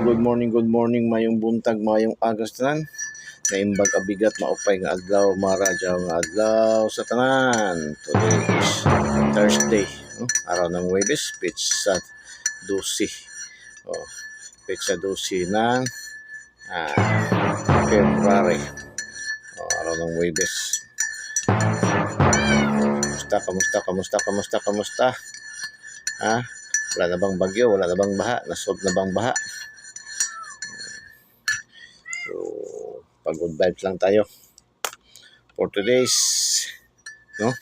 good morning, mayong buntag, mayong agas tanan. Naimbag abigat maupay nga adlaw, maradyaw nga adlaw sa tanan. Today is Thursday, no? Araw ng Huwebes, pizza 12. Oh, pizza 12 ng February. Araw ng Huwebes. Kamusta? Ha? Wala na bang bagyo? Wala na bang baha? Nasolve na bang baha? So, pag-good vibes lang tayo for today's, no?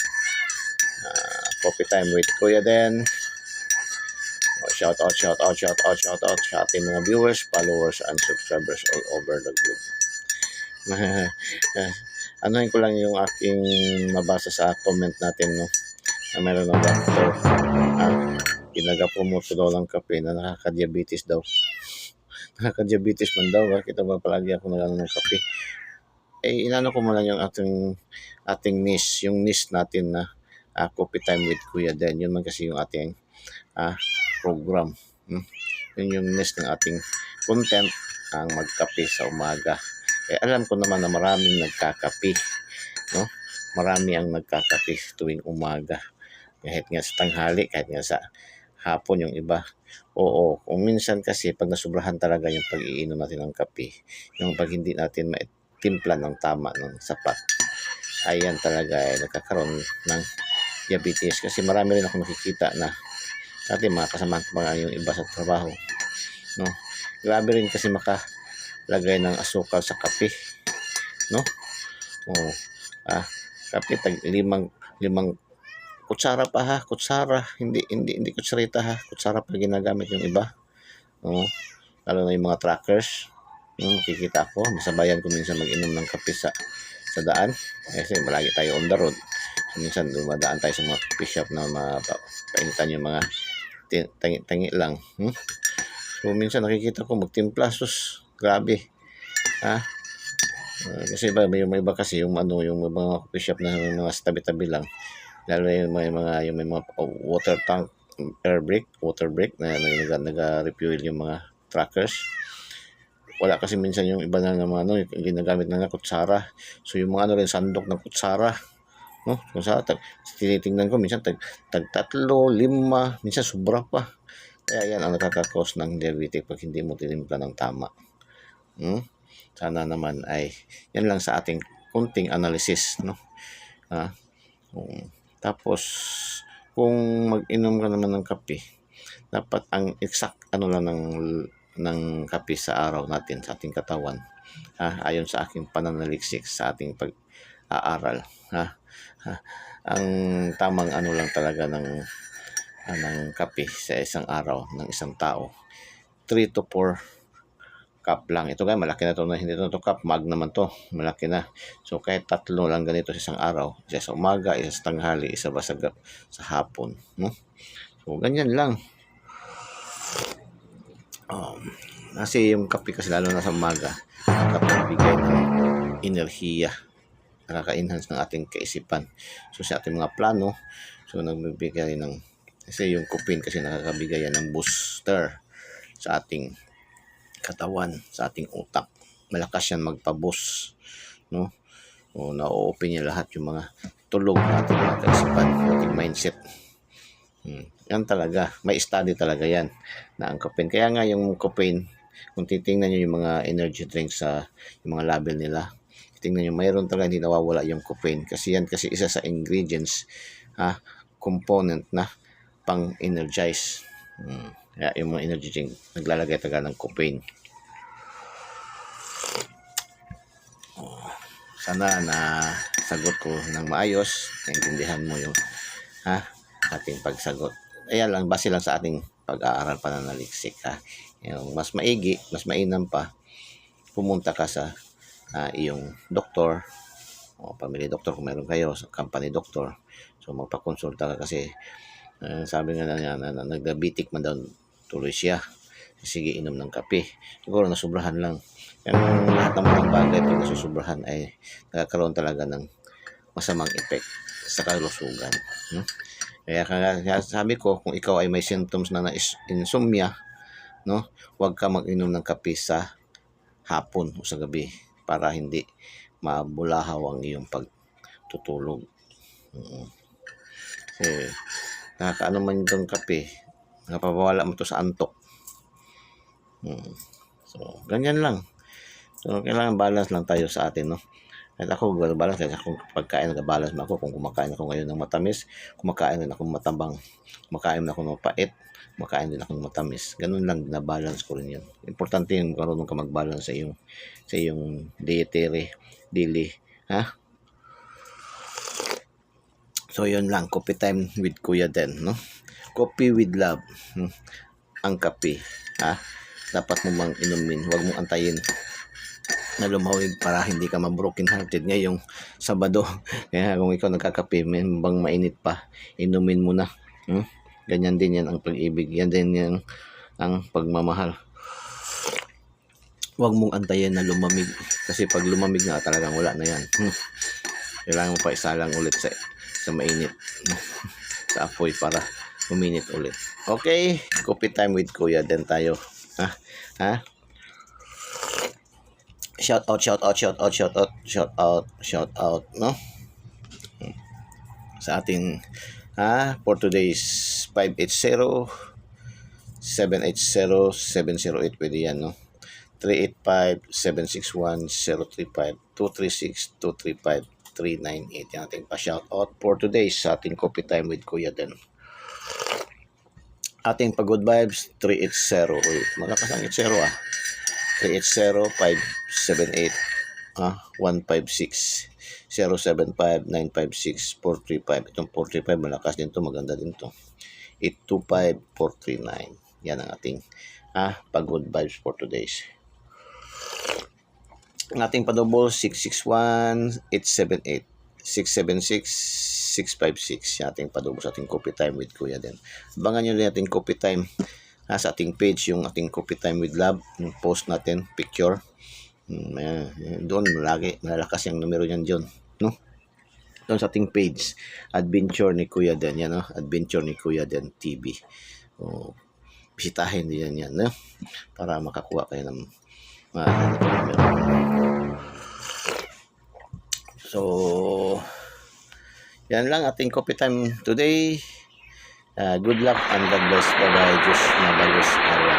Coffee time with Kuya Den. Shout out sa ating mga viewers, followers, and subscribers all over the globe. Anuhin ko lang yung aking mabasa sa comment natin, no? Na meron ng doctor, pinag-promote daw ng kape na nakaka-diabetes daw. Nakaka-diabetes man daw. Kita ba palagi ako nagano ng kape? Inano ko muna yung ating niche, yung niche natin na Coffee Time with Kuya Den. Yun man kasi yung ating program. Yun yung niche ng ating content, ang magkape sa umaga. Alam ko naman na maraming nagkakape, no? Marami ang nagkakape tuwing umaga. Kahit nga sa tanghali, kahit nga sa hapon yung iba. Oo, kung minsan kasi pag nasubrahan talaga yung pag-iinom natin ng kape, yung pag hindi natin timpla ng tama, ng sapat, ayan talaga nagkakaroon ng diabetes. Kasi marami rin ako nakikita na dati mga kasama yung iba sa trabaho, no? Grabe rin kasi makalagay ng asukal sa kape, no? Kape tag limang kutsara pa ha, hindi kutsarita ha, kutsara pa ginagamit yung iba, lalo na yung mga truckers. Kikita ko, masabayan ko minsan mag-inom ng kape sa daan kasi malagi tayo on the road. Minsan dumadaan tayo sa mga coffee shop na painitan yung mga tangi lang. So minsan nakikita ko magtimpla, sus, grabe. Kasi may iba kasi yung mga coffee shop na mga tabi-tabi lang. Lalo yung may mga water tank, water break na nag-refuel yung mga truckers. Wala kasi minsan yung iba na yung ginagamit na kutsara. So yung mga rin sandok ng kutsara, no? Kung sa tinitingnan ko minsan tag 3, 5, minsan sobra pa. Kaya yan ang nakaka-cause ng diabetes pag hindi mo tinimpla ng tama. Sana naman ay yan lang sa ating kunting analysis, no? Tapos kung mag-inom ka naman ng kape, dapat ang exact lang ng kape sa araw natin, sa ating katawan, ayon sa aking pananaliksik sa ating pag-aaral, ang tamang lang talaga ng kape sa isang araw ng isang tao, 3 to 4 cup lang. Ito guys, malaki na to, na hindi to cup, mag naman to, malaki na. So kahit 3 lang ganito sa isang araw, isa sa umaga, isa sa tanghali, isa ba sa hapon, no? So ganyan lang. Kasi yung kape kasi lalo na sa umaga, nakakapagbigay ng enerhiya, nakaka-enhance ng ating kaisipan. So sa ating mga plano, so nagbibigay ng, kasi yung caffeine kasi nakakabigay yan ng booster sa ating katawan, sa ating utak. Malakas yan magpa-boost, no? Na-open niya lahat yung mga tulog natin, mga kaisipan, ating mindset. Yan talaga, may study talaga yan na ang caffeine. Kaya nga yung caffeine, kung titingnan nyo yung mga energy drinks sa yung mga label nila, tingnan nyo, mayroon talaga hindi nawawala yung caffeine. Kasi yan kasi isa sa ingredients, component na pang-energize. Kaya yung mga energy drink, naglalagay talaga ng caffeine. Sana na sagot ko ng maayos, naintindihan mo yung ating pagsagot. Ayan lang, base lang sa ating pag-aaral pananaliksik. Yung mas maigi, mas mainam pa, pumunta ka sa iyong doktor o family doctor kung meron kayo, sa company doctor. So magpakonsulta ka kasi sabi nga na nagdiabetic man daw tuloy siya. Sige, inom ng kape. Siguro nasubrahan lang. Yung lahat naman ng bagay pag nasusubrahan ay nakakaroon talaga ng masamang effect sa kalusugan. Kaya sabi ko, kung ikaw ay may symptoms na insomnia, no? Huwag ka mag-inom ng kape sa hapon o sa gabi para hindi mabulahaw ang iyong pagtutulog. Kasi nakakaano man itong kape, napapawala mo to sa antok. So, ganyan lang. So, kailangan balance lang tayo sa atin, no? At ako, balance kasi kung pagkain, nag-balance ako. Kung kumakain ako ngayon ng matamis, kumakain din ako ng matabang, kumakain din ako ng mapait, kumakain din ako ng matamis. Ganun lang, na-balance ko rin yun. Importante yung marunong ka mag-balance sa iyong dietary, daily, ha? So, yun lang, coffee time with Kuya Den, no? Coffee with love, ang kape, ha? Dapat mo mang inumin, huwag mong antayin na lumawig para hindi ka ma-broken hearted ngayong Sabado. Kaya kung ikaw nagkakape, bang mainit pa, inumin mo na. Ganyan din yan ang pag-ibig. Yan din yan ang pagmamahal. Huwag mong antayin na lumamig. Kasi pag lumamig na, talagang wala na yan. Kailangan mo pa isa lang ulit sa mainit. Sa apoy para uminit ulit. Okay, coffee time with Kuya Den tayo. Ha? Shout out, no? Sa ating, for today's 580-780-708, pwede yan, no? 385-761-035-236-235-398, yung ating pa-shout out for today sa ating coffee time with Kuya Den. Ating pag-good vibes, 380, malakas ang 80, 380-578-156 075-956-435. Itong 435 malakas din to, maganda din to. 825-439. Yan ang ating pag-good vibes for today's. Ang ating pa-double 661-878 676-656. Yung ating pa-double sa ating coffee time with Kuya Den. Abangan nyo rin ating coffee time sa ating page, yung ating coffee time with love, yung post natin, picture. Doon lagi malakas yung numero niyan John, no? Doon sa ating page, Adventure ni Kuya Den, yan, no? Adventure ni Kuya Den TV. Bisitahin din yan, no? Para makakuha kayo ng numero. So, yan lang ating coffee time today. Good luck and God bless. Bye-bye. Diyos mabalos araw.